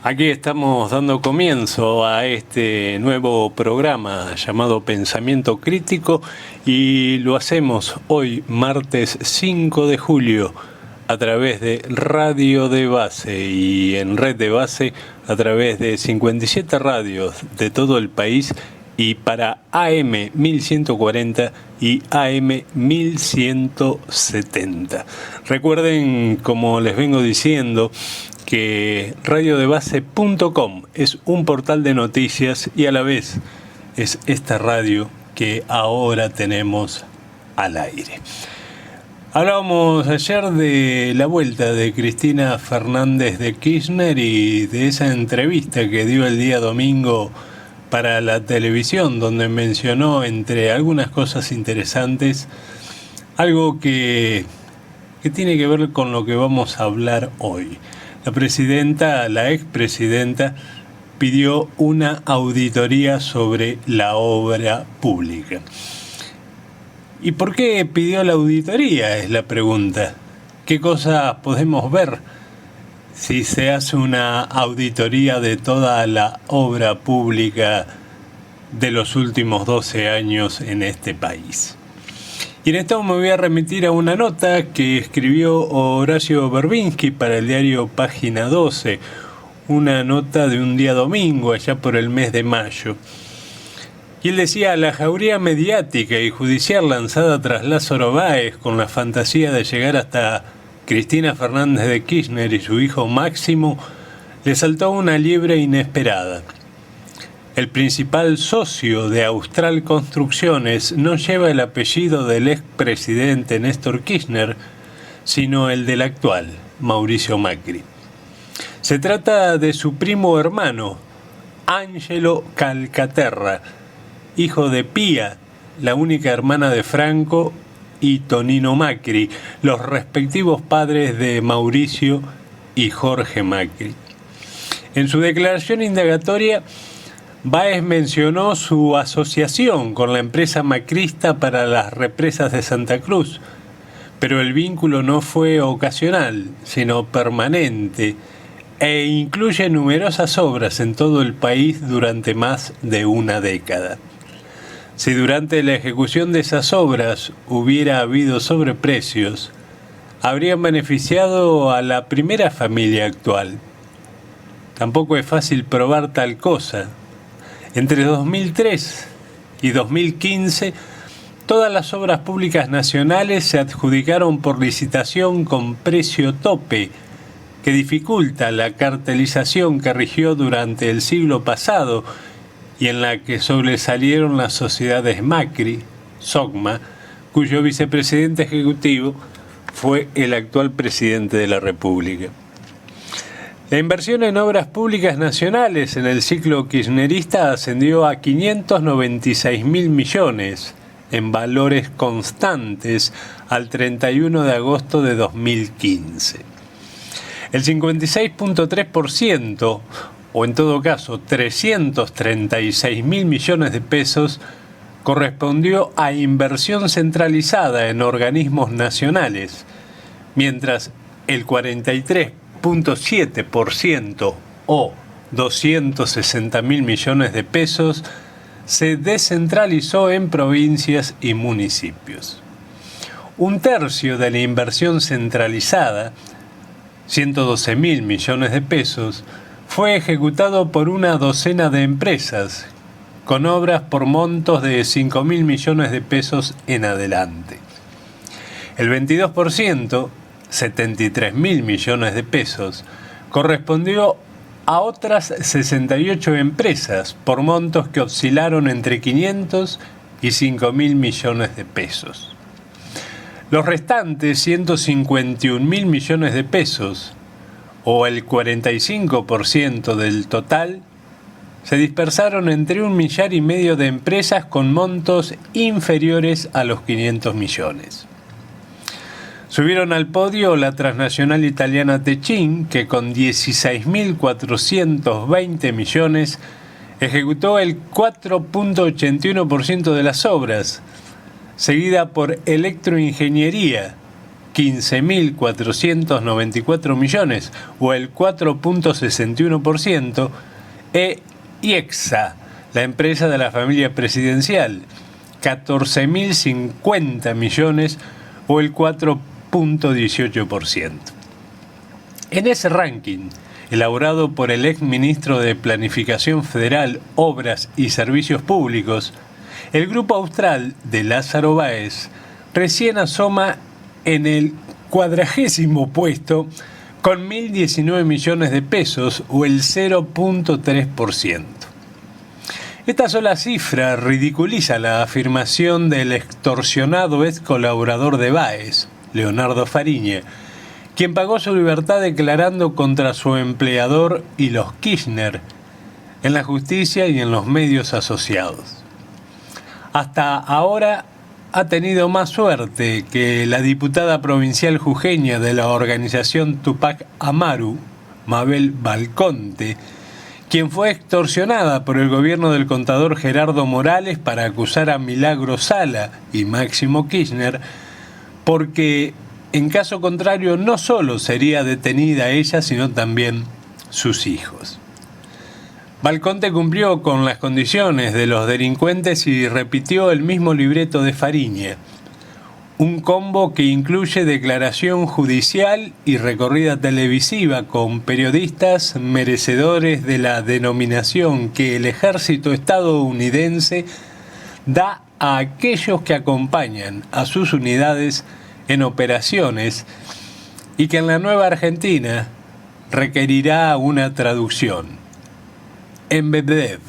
Aquí estamos dando comienzo a este nuevo programa llamado Pensamiento Crítico y lo hacemos hoy, martes 5 de julio, a través de Radio de Base y en Red de Base a través de 57 radios de todo el país y para AM 1140 y AM 1170. Recuerden, como les vengo diciendo, que radiodebase.com es un portal de noticias y a la vez es esta radio que ahora tenemos al aire. Hablábamos ayer de la vuelta de Cristina Fernández de Kirchner y de esa entrevista que dio el día domingo para la televisión, donde mencionó, entre algunas cosas interesantes, algo que tiene que ver con lo que vamos a hablar hoy. La expresidenta, pidió una auditoría sobre la obra pública. ¿Y por qué pidió la auditoría? Es la pregunta. ¿Qué cosas podemos ver si se hace una auditoría de toda la obra pública de los últimos 12 años en este país? Y en esto me voy a remitir a una nota que escribió Horacio Berbinsky para el diario Página 12, una nota de un día domingo, allá por el mes de mayo. Y él decía: la jauría mediática y judicial lanzada tras Lázaro Báez con la fantasía de llegar hasta Cristina Fernández de Kirchner y su hijo Máximo le saltó una liebre inesperada. El principal socio de Austral Construcciones no lleva el apellido del expresidente Néstor Kirchner, sino el del actual, Mauricio Macri. Se trata de su primo hermano, Ángelo Calcaterra, hijo de Pía, la única hermana de Franco, y Tonino Macri, los respectivos padres de Mauricio y Jorge Macri. En su declaración indagatoria, Báez mencionó su asociación con la empresa macrista para las represas de Santa Cruz, pero el vínculo no fue ocasional, sino permanente, e incluye numerosas obras en todo el país durante más de una década. Si durante la ejecución de esas obras hubiera habido sobreprecios, habrían beneficiado a la primera familia actual. Tampoco es fácil probar tal cosa. Entre 2003 y 2015, todas las obras públicas nacionales se adjudicaron por licitación con precio tope, que dificulta la cartelización que rigió durante el siglo pasado y en la que sobresalieron las sociedades Macri, SOCMA, cuyo vicepresidente ejecutivo fue el actual presidente de la República. La inversión en obras públicas nacionales en el ciclo kirchnerista ascendió a 596.000 millones en valores constantes al 31 de agosto de 2015. El 56.3%, o en todo caso 336.000 millones de pesos, correspondió a inversión centralizada en organismos nacionales, mientras el 43.7% o 260.000 millones de pesos se descentralizó en provincias y municipios. Un tercio de la inversión centralizada, 112.000 millones de pesos, fue ejecutado por una docena de empresas, con obras por montos de 5.000 millones de pesos en adelante. El 22%, 73.000 millones de pesos, correspondió a otras 68 empresas por montos que oscilaron entre 500 y 5.000 millones de pesos. Los restantes 151.000 millones de pesos, o el 45% del total, se dispersaron entre 1,5 millones de empresas con montos inferiores a los 500 millones. Subieron al podio la transnacional italiana Techin, que con 16.420 millones ejecutó el 4.81% de las obras, seguida por Electroingeniería, 15.494 millones, o el 4.61%, e IEXA, la empresa de la familia presidencial, 14.050 millones, o el 4.18%. En ese ranking, elaborado por el ex ministro de Planificación Federal, Obras y Servicios Públicos, el Grupo Austral de Lázaro Báez recién asoma en el 40º puesto con 1.019 millones de pesos, o el 0.3%. Esta sola cifra ridiculiza la afirmación del extorsionado ex colaborador de Báez, Leonardo Fariña, quien pagó su libertad declarando contra su empleador y los Kirchner en la justicia y en los medios asociados. Hasta ahora ha tenido más suerte que la diputada provincial jujeña de la organización Tupac Amaru, Mabel Balconte, quien fue extorsionada por el gobierno del contador Gerardo Morales para acusar a Milagro Sala y Máximo Kirchner, porque en caso contrario no solo sería detenida ella, sino también sus hijos. Balconte cumplió con las condiciones de los delincuentes y repitió el mismo libreto de Fariña, un combo que incluye declaración judicial y recorrida televisiva con periodistas merecedores de la denominación que el ejército estadounidense da a aquellos que acompañan a sus unidades en operaciones y que en la nueva Argentina requerirá una traducción. Embedev.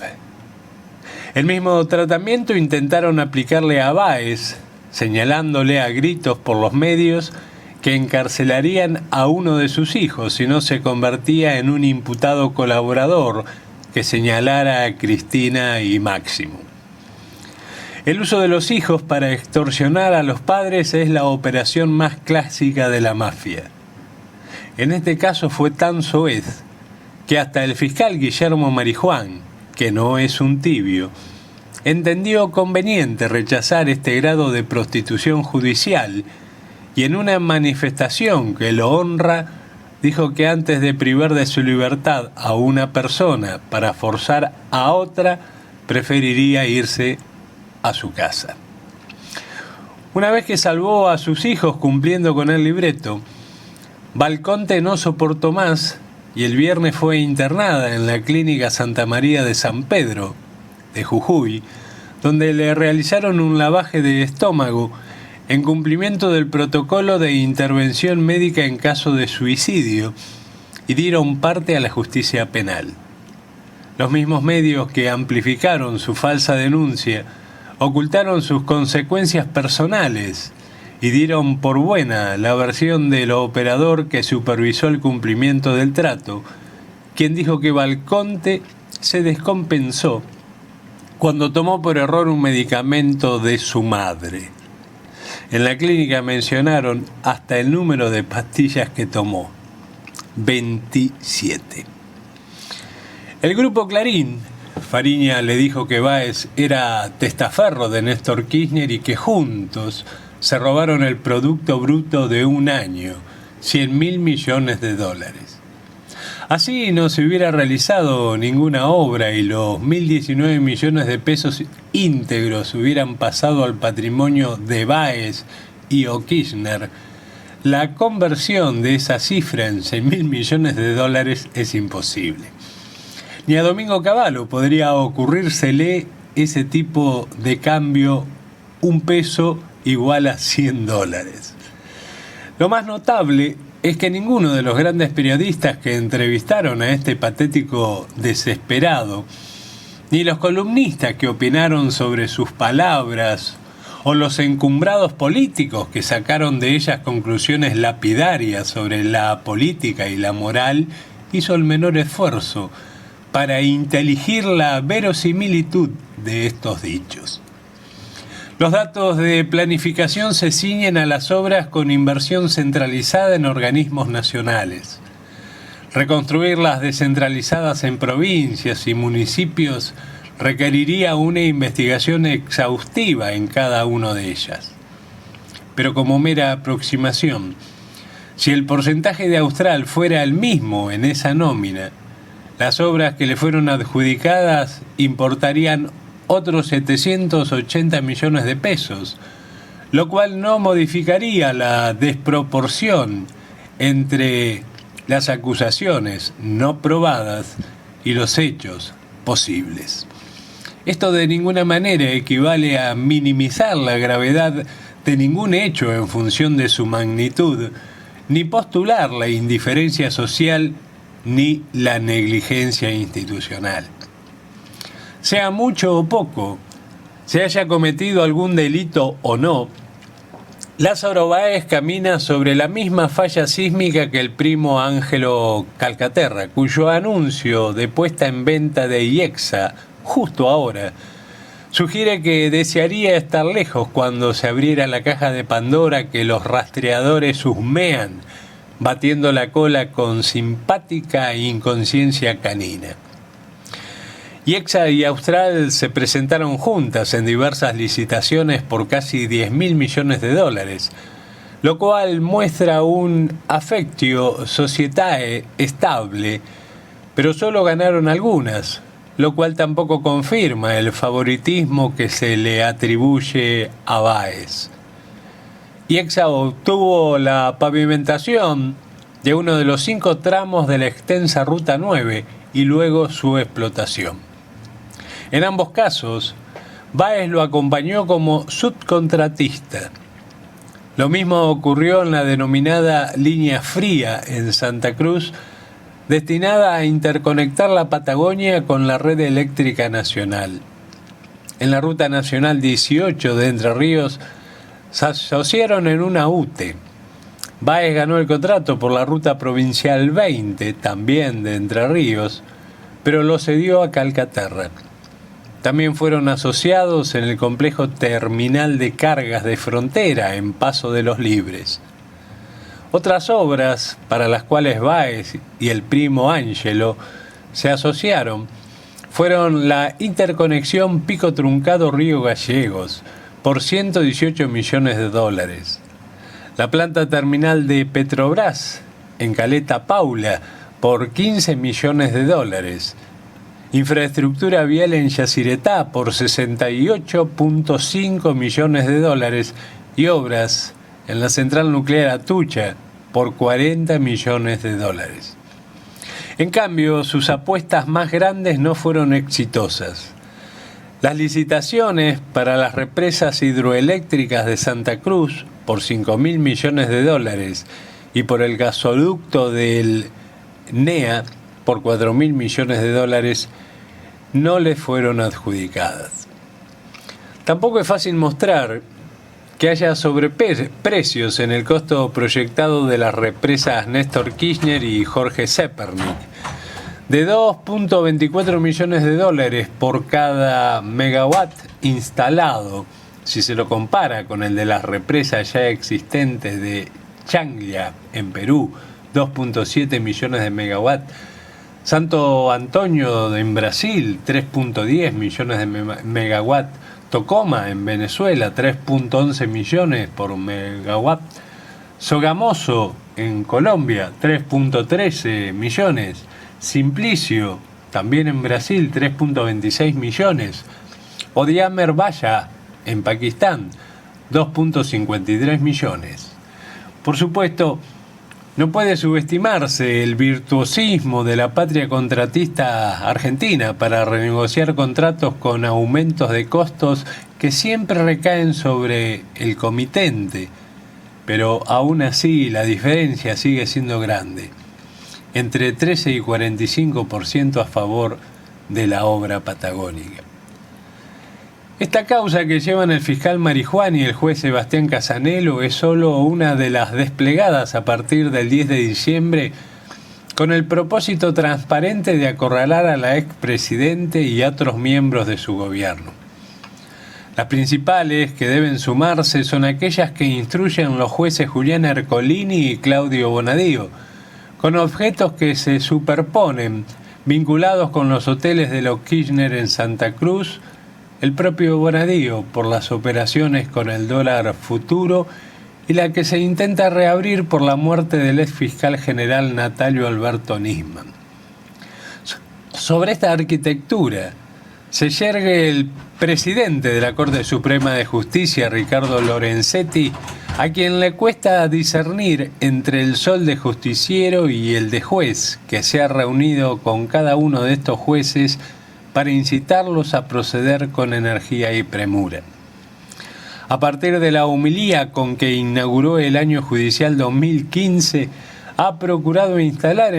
El mismo tratamiento intentaron aplicarle a Báez, señalándole a gritos por los medios que encarcelarían a uno de sus hijos si no se convertía en un imputado colaborador que señalara a Cristina y Máximo. El uso de los hijos para extorsionar a los padres es la operación más clásica de la mafia. En este caso fue tan soez que hasta el fiscal Guillermo Marijuán, que no es un tibio, entendió conveniente rechazar este grado de prostitución judicial y en una manifestación que lo honra, dijo que antes de privar de su libertad a una persona para forzar a otra, preferiría irse a su casa. Una vez que salvó a sus hijos cumpliendo con el libreto, Balconte no soportó más y el viernes fue internada en la clínica Santa María de San Pedro, de Jujuy, donde le realizaron un lavaje de estómago en cumplimiento del protocolo de intervención médica en caso de suicidio y dieron parte a la justicia penal. Los mismos medios que amplificaron su falsa denuncia ocultaron sus consecuencias personales y dieron por buena la versión del operador que supervisó el cumplimiento del trato, quien dijo que Balconte se descompensó cuando tomó por error un medicamento de su madre. En la clínica mencionaron hasta el número de pastillas que tomó: 27. El grupo Clarín, Fariña le dijo que Báez era testaferro de Néstor Kirchner y que juntos se robaron el Producto Bruto de un año, 100.000 millones de dólares. Así no se hubiera realizado ninguna obra y los 1.019 millones de pesos íntegros hubieran pasado al patrimonio de Báez y o Kirchner. La conversión de esa cifra en 100.000 millones de dólares es imposible. Ni a Domingo Cavallo podría ocurrírsele ese tipo de cambio, un peso igual a 100 dólares. Lo más notable es que ninguno de los grandes periodistas que entrevistaron a este patético desesperado, ni los columnistas que opinaron sobre sus palabras, o los encumbrados políticos que sacaron de ellas conclusiones lapidarias sobre la política y la moral, hizo el menor esfuerzo para inteligir la verosimilitud de estos dichos. Los datos de planificación se ciñen a las obras con inversión centralizada en organismos nacionales. Reconstruir las descentralizadas en provincias y municipios requeriría una investigación exhaustiva en cada una de ellas. pero como mera aproximación. Si el porcentaje de Austral fuera el mismo en esa nómina, las obras que le fueron adjudicadas importarían otros 780 millones de pesos, lo cual no modificaría la desproporción entre las acusaciones no probadas y los hechos posibles. Esto de ninguna manera equivale a minimizar la gravedad de ningún hecho en función de su magnitud, ni postular la indiferencia social ni la negligencia institucional. Sea mucho o poco, se haya cometido algún delito o no, Lázaro Báez camina sobre la misma falla sísmica que el primo Ángelo Calcaterra, cuyo anuncio de puesta en venta de IEXA, justo ahora, sugiere que desearía estar lejos cuando se abriera la caja de Pandora que los rastreadores husmean, batiendo la cola con simpática inconsciencia canina. IEXA y Austral se presentaron juntas en diversas licitaciones por casi 10.000 millones de dólares, lo cual muestra un affectio societae estable, pero solo ganaron algunas, lo cual tampoco confirma el favoritismo que se le atribuye a Báez. IEXA obtuvo la pavimentación de uno de los 5 tramos de la extensa Ruta 9 y luego su explotación. En ambos casos, Báez lo acompañó como subcontratista. Lo mismo ocurrió en la denominada Línea Fría en Santa Cruz, destinada a interconectar la Patagonia con la red eléctrica nacional. En la Ruta Nacional 18 de Entre Ríos se asociaron en una UTE. Báez ganó el contrato por la Ruta Provincial 20, también de Entre Ríos, pero lo cedió a Calcaterra. También fueron asociados en el complejo terminal de cargas de Frontera en Paso de los Libres. Otras obras para las cuales Báez y el primo Ángelo se asociaron fueron la interconexión Pico Truncado Río Gallegos por 118 millones de dólares, la planta terminal de Petrobras en Caleta Paula por 15 millones de dólares, infraestructura vial en Yacyretá por 68.5 millones de dólares y obras en la central nuclear Atucha por 40 millones de dólares. En cambio, sus apuestas más grandes no fueron exitosas. Las licitaciones para las represas hidroeléctricas de Santa Cruz por 5.000 millones de dólares y por el gasoducto del NEA por 4.000 millones de dólares no le fueron adjudicadas. Tampoco es fácil mostrar que haya sobreprecios en el costo proyectado de las represas Néstor Kirchner y Jorge Zepernik, de 2.24 millones de dólares por cada megawatt instalado, si se lo compara con el de las represas ya existentes de Changlia en Perú, 2.7 millones de megawatts, Santo Antonio en Brasil, 3.10 millones de megawatts, Tocoma en Venezuela, 3.11 millones por megawatt, Sogamoso en Colombia, 3.13 millones, Simplicio también en Brasil, 3.26 millones, Odiamer Baya en Pakistán, 2.53 millones. Por supuesto, no puede subestimarse el virtuosismo de la patria contratista argentina para renegociar contratos con aumentos de costos que siempre recaen sobre el comitente, pero aún así la diferencia sigue siendo grande, entre 13 y 45% a favor de la obra patagónica. Esta causa que llevan el fiscal Marijuán y el juez Sebastián Casanelo es solo una de las desplegadas a partir del 10 de diciembre con el propósito transparente de acorralar a la expresidente y a otros miembros de su gobierno. Las principales que deben sumarse son aquellas que instruyen los jueces Julián Ercolini y Claudio Bonadío, con objetos que se superponen, vinculados con los hoteles de los Kirchner en Santa Cruz, el propio Bonadío por las operaciones con el dólar futuro y la que se intenta reabrir por la muerte del ex fiscal general Natalio Alberto Nisman. Sobre esta arquitectura se yergue el presidente de la Corte Suprema de Justicia, Ricardo Lorenzetti, a quien le cuesta discernir entre el sol de justiciero y el de juez, que se ha reunido con cada uno de estos jueces para incitarlos a proceder con energía y premura. A partir de la homilía con que inauguró el año judicial 2015, ha procurado instalar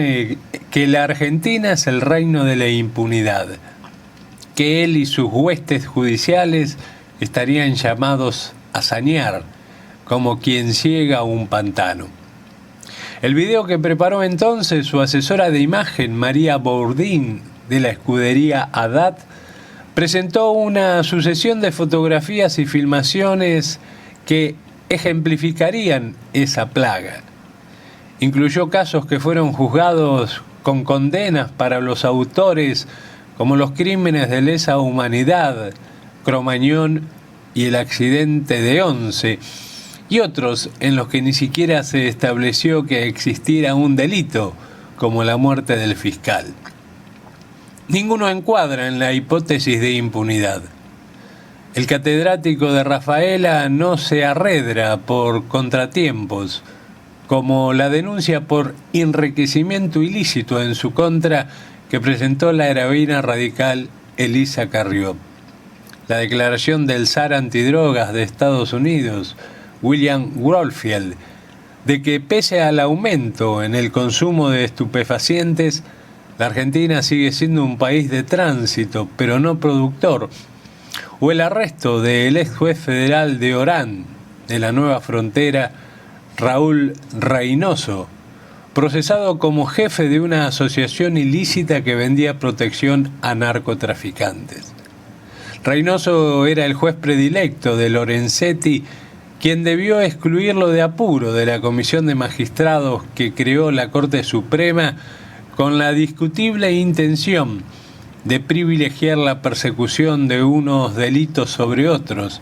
que la Argentina es el reino de la impunidad, que él y sus huestes judiciales estarían llamados a sanear, como quien ciega un pantano. El video que preparó entonces su asesora de imagen, María Bourdin, de la escudería Haddad, presentó una sucesión de fotografías y filmaciones que ejemplificarían esa plaga. Incluyó casos que fueron juzgados con condenas para los autores, como los crímenes de lesa humanidad, Cromañón y el accidente de Once, y otros en los que ni siquiera se estableció que existiera un delito, como la muerte del fiscal. Ninguno encuadra en la hipótesis de impunidad. El catedrático de Rafaela no se arredra por contratiempos, como la denuncia por enriquecimiento ilícito en su contra que presentó la heroína radical Elisa Carrió. La declaración del zar antidrogas de Estados Unidos, William Wohlfeld, de que pese al aumento en el consumo de estupefacientes, la Argentina sigue siendo un país de tránsito, pero no productor, o el arresto del ex juez federal de Orán, de la Nueva Frontera, Raúl Reynoso, procesado como jefe de una asociación ilícita que vendía protección a narcotraficantes. Reynoso era el juez predilecto de Lorenzetti, quien debió excluirlo de apuro de la comisión de magistrados que creó la Corte Suprema con la discutible intención de privilegiar la persecución de unos delitos sobre otros,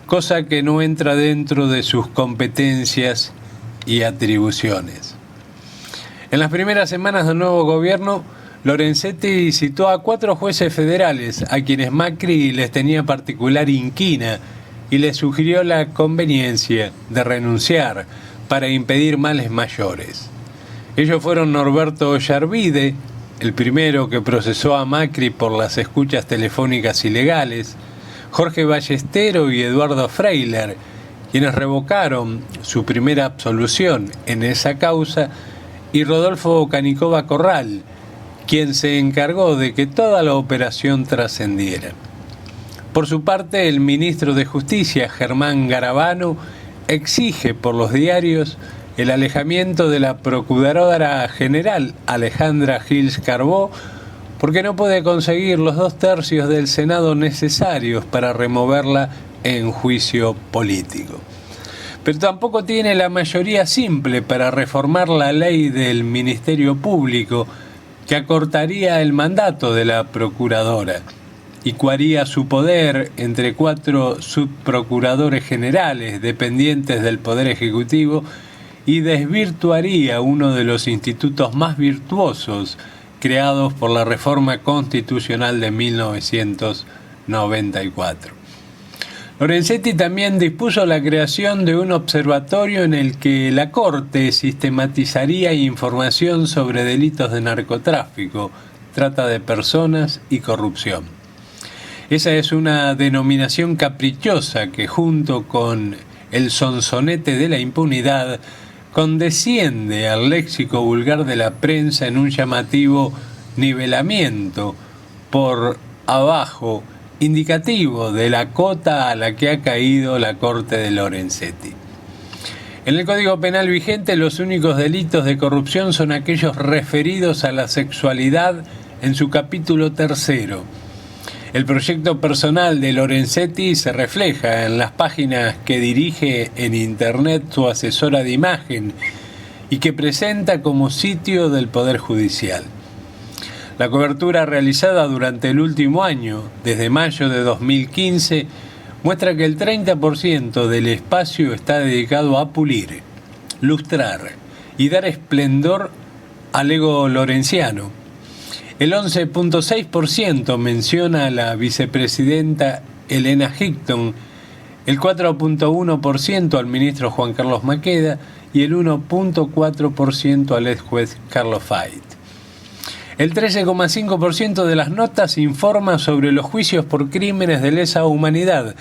cosa que no entra dentro de sus competencias y atribuciones. En las primeras semanas del nuevo gobierno, Lorenzetti citó a 4 jueces federales a quienes Macri les tenía particular inquina y les sugirió la conveniencia de renunciar para impedir males mayores. Ellos fueron Norberto Ollarvide, el primero que procesó a Macri por las escuchas telefónicas ilegales, Jorge Ballestero y Eduardo Freiler, quienes revocaron su primera absolución en esa causa, y Rodolfo Canicova Corral, quien se encargó de que toda la operación trascendiera. Por su parte, el ministro de Justicia, Germán Garabano, exige por los diarios el alejamiento de la Procuradora General Alejandra Gils Carbó, porque no puede conseguir los 2/3 del Senado necesarios para removerla en juicio político. Pero tampoco tiene la mayoría simple para reformar la ley del Ministerio Público, que acortaría el mandato de la procuradora y coaría su poder entre 4 subprocuradores generales dependientes del Poder Ejecutivo y desvirtuaría uno de los institutos más virtuosos creados por la reforma constitucional de 1994. Lorenzetti también dispuso la creación de un observatorio en el que la Corte sistematizaría información sobre delitos de narcotráfico, trata de personas y corrupción. Esa es una denominación caprichosa que, junto con el sonsonete de la impunidad, condesciende al léxico vulgar de la prensa en un llamativo nivelamiento por abajo, indicativo de la cota a la que ha caído la Corte de Lorenzetti. En el Código Penal vigente, los únicos delitos de corrupción son aquellos referidos a la sexualidad en su capítulo 3. El proyecto personal de Lorenzetti se refleja en las páginas que dirige en Internet su asesora de imagen y que presenta como sitio del Poder Judicial. La cobertura realizada durante el último año, desde mayo de 2015, muestra que el 30% del espacio está dedicado a pulir, lustrar y dar esplendor al ego lorenciano. El 11.6% menciona a la vicepresidenta Elena Hickton, el 4.1% al ministro Juan Carlos Maqueda y el 1.4% al ex juez Carlos Fait. El 13.5% de las notas informa sobre los juicios por crímenes de lesa humanidad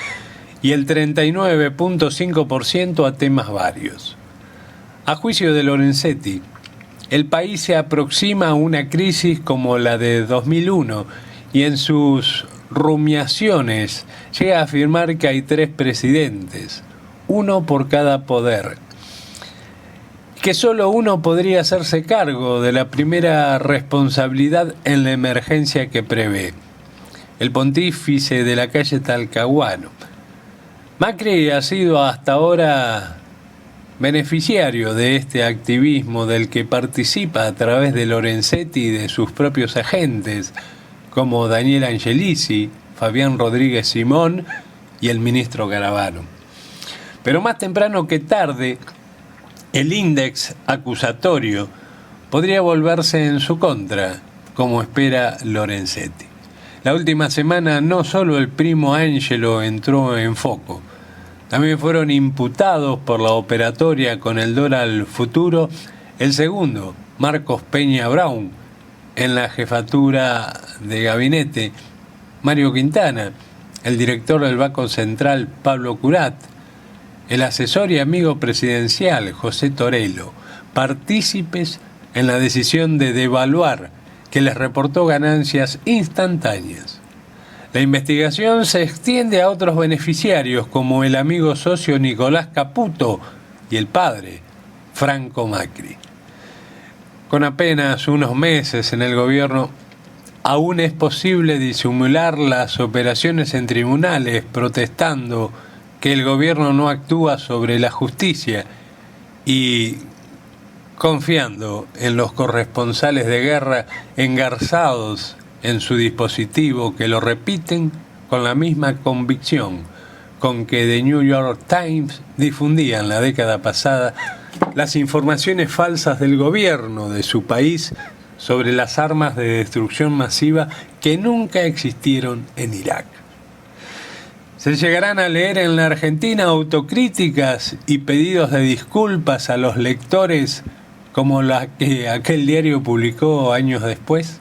y el 39.5% a temas varios. A juicio de Lorenzetti, el país se aproxima a una crisis como la de 2001 y en sus rumiaciones llega a afirmar que hay 3 presidentes, uno por cada poder, que solo uno podría hacerse cargo de la primera responsabilidad en la emergencia que prevé, el pontífice de la calle Talcahuano. Macri ha sido hasta ahora beneficiario de este activismo del que participa a través de Lorenzetti y de sus propios agentes, como Daniel Angelici, Fabián Rodríguez Simón y el ministro Garabano. Pero más temprano que tarde, el índex acusatorio podría volverse en su contra, como espera Lorenzetti. La última semana no solo el primo Angelo entró en foco, también fueron imputados por la operatoria con el dólar futuro el segundo, Marcos Peña Brown, en la jefatura de gabinete, Mario Quintana, el director del Banco Central Pablo Curat, el asesor y amigo presidencial José Torello, partícipes en la decisión de devaluar, que les reportó ganancias instantáneas. La investigación se extiende a otros beneficiarios como el amigo socio Nicolás Caputo y el padre, Franco Macri. Con apenas unos meses en el gobierno, aún es posible disimular las operaciones en tribunales protestando que el gobierno no actúa sobre la justicia y confiando en los corresponsales de guerra engarzados en su dispositivo que lo repiten con la misma convicción con que The New York Times difundía en la década pasada las informaciones falsas del gobierno de su país sobre las armas de destrucción masiva que nunca existieron en Irak. Se llegarán a leer en la Argentina autocríticas y pedidos de disculpas a los lectores como la que aquel diario publicó años después.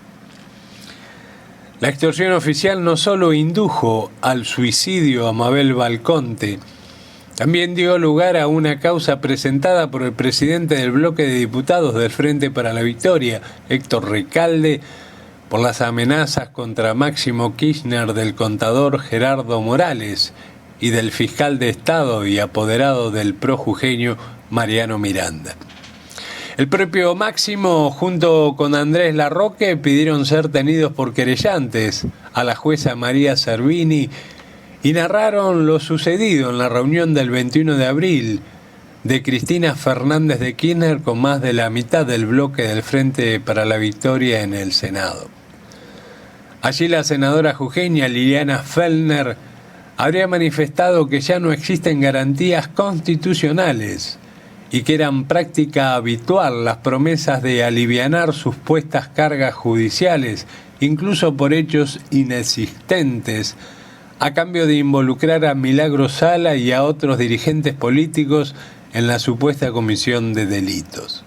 La extorsión oficial no solo indujo al suicidio a Mabel Balconte, también dio lugar a una causa presentada por el presidente del bloque de diputados del Frente para la Victoria, Héctor Recalde, por las amenazas contra Máximo Kirchner del contador Gerardo Morales y del fiscal de Estado y apoderado del projujeño Mariano Miranda. El propio Máximo, junto con Andrés Larroque, pidieron ser tenidos por querellantes a la jueza María Servini y narraron lo sucedido en la reunión del 21 de abril de Cristina Fernández de Kirchner con más de la mitad del bloque del Frente para la Victoria en el Senado. Allí la senadora jujeña Liliana Fellner habría manifestado que ya no existen garantías constitucionales y que eran práctica habitual las promesas de alivianar supuestas cargas judiciales, incluso por hechos inexistentes, a cambio de involucrar a Milagro Sala y a otros dirigentes políticos en la supuesta comisión de delitos.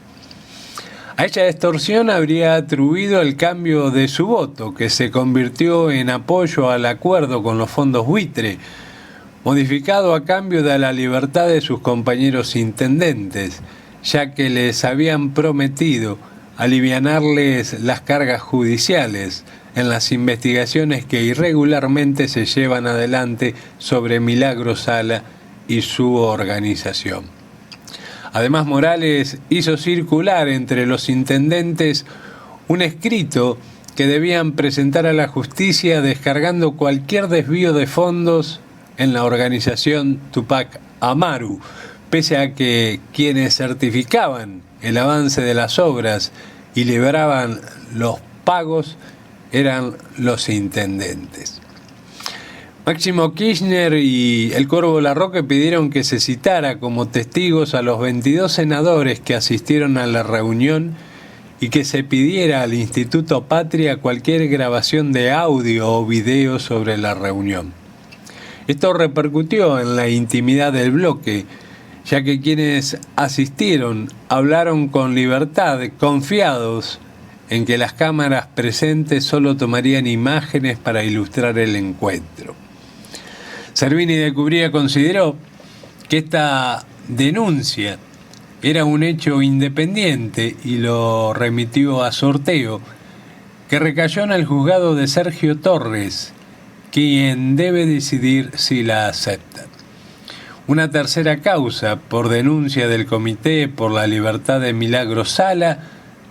A esa extorsión habría atribuido el cambio de su voto, que se convirtió en apoyo al acuerdo con los fondos buitre, modificado a cambio de la libertad de sus compañeros intendentes, ya que les habían prometido alivianarles las cargas judiciales en las investigaciones que irregularmente se llevan adelante sobre Milagro Sala y su organización. Además, Morales hizo circular entre los intendentes un escrito que debían presentar a la justicia descargando cualquier desvío de fondos en la organización Tupac Amaru, pese a que quienes certificaban el avance de las obras y libraban los pagos eran los intendentes. Máximo Kirchner y el Corvo Larroque pidieron que se citara como testigos a los 22 senadores que asistieron a la reunión y que se pidiera al Instituto Patria cualquier grabación de audio o video sobre la reunión. Esto repercutió en la intimidad del bloque, ya que quienes asistieron hablaron con libertad, confiados en que las cámaras presentes solo tomarían imágenes para ilustrar el encuentro. Servini de Cubría consideró que esta denuncia era un hecho independiente y lo remitió a sorteo, que recayó en el juzgado de Sergio Torres, quien debe decidir si la acepta. Una tercera causa, por denuncia del Comité por la Libertad de Milagros Sala,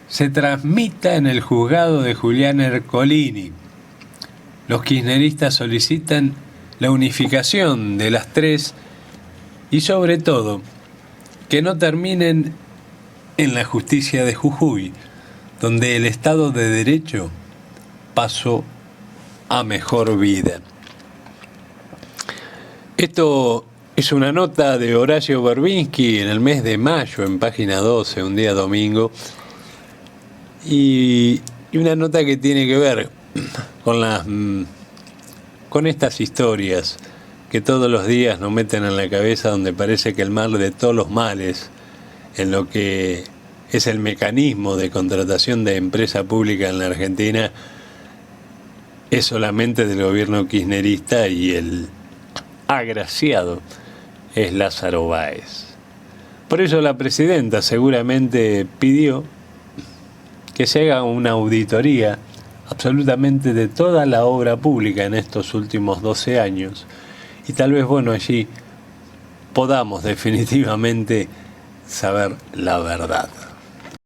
se transmita en el juzgado de Julián Ercolini. Los kirchneristas solicitan la unificación de las tres y, sobre todo, que no terminen en la justicia de Jujuy, donde el Estado de Derecho pasó a mejor vida. Esto es una nota de Horacio Berbinsky en el mes de mayo, en página 12, un día domingo, y una nota que tiene que ver con estas historias que todos los días nos meten en la cabeza, donde parece que el mal de todos los males, en lo que es el mecanismo de contratación de empresa pública en la Argentina, es solamente del gobierno kirchnerista, y el agraciado es Lázaro Báez. Por eso la presidenta seguramente pidió que se haga una auditoría absolutamente de toda la obra pública en estos últimos 12 años, y tal vez, allí podamos definitivamente saber la verdad.